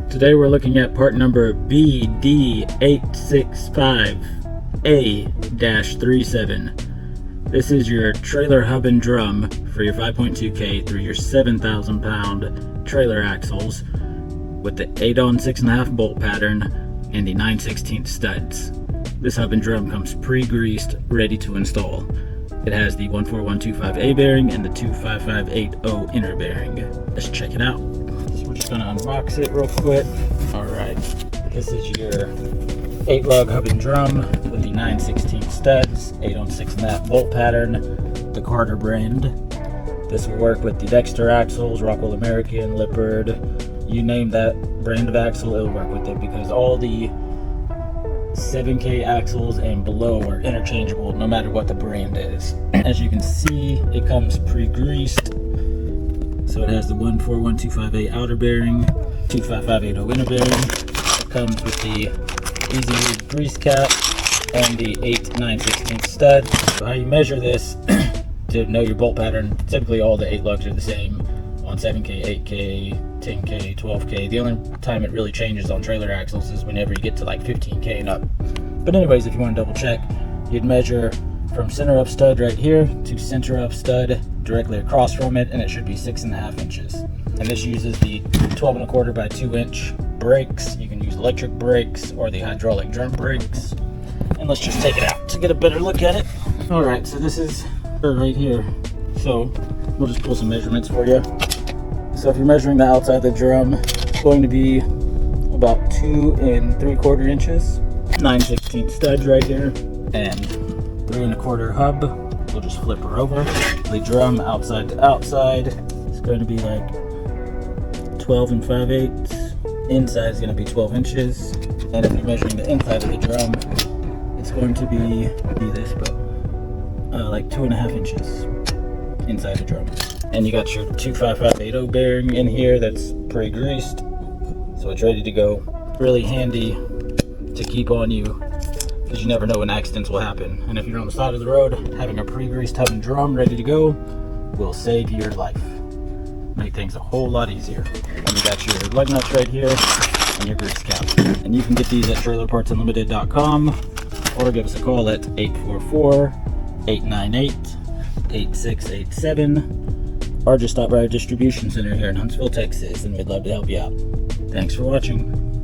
Today we're looking at part number BD865A-37. This is your trailer hub and drum for your 5.2K through your 7,000 pound trailer axles with the 8-on 6.5 bolt pattern and the 9/16 studs. This hub and drum comes pre-greased, ready to install. It has the 14125A bearing and the 25580 inner bearing. Let's check it out. We're just gonna unbox it real quick. Alright, this is your 8-lug hub and drum with the 9/16 studs, 8-on 6.5 bolt pattern, the Carter brand. This will work with the Dexter axles, Rockwell American, Lippard, you name that brand of axle, it'll work with it because all the 7K axles and below are interchangeable no matter what the brand is. As you can see, it comes pre-greased. So it has the 14125A outer bearing, 25580 inner bearing. It comes with the easy use grease cap and the 8/9/16 stud. So how you measure this to know your bolt pattern, typically all the 8 lugs are the same on 7K, 8K, 10K, 12K. The only time it really changes on trailer axles is whenever you get to like 15K and up. But anyways, if you want to double check, you'd measure from center up stud right here to center up stud directly across from it, and it should be 6.5 inches. And this uses the 12.25 by 2 inch brakes. You can use electric brakes or the hydraulic drum brakes. And let's just take it out to get a better look at it. All right, so this is right here. So we'll just pull some measurements for you. So if you're measuring the outside of the drum, it's going to be about 2 3/4 inches. 9/16 studs right here, and 3 1/4 hub. We'll just flip her over. The drum outside to outside is going to be like 12 5/8. Inside is going to be 12 inches. And if you're measuring the inside of the drum, it's going to be this, but like 2.5 inches inside the drum. And you got your 25580 bearing in here that's pre-greased, so it's ready to go. Really handy to keep on you because you never know when accidents will happen. And if you're on the side of the road, having a pre-greased hub and drum ready to go will save your life. Make things a whole lot easier. And you got your lug nuts right here and your grease cap. And you can get these at trailerpartsunlimited.com or give us a call at 844-898-8687 or just stop by our distribution center here in Huntsville, Texas, and we'd love to help you out. Thanks for watching.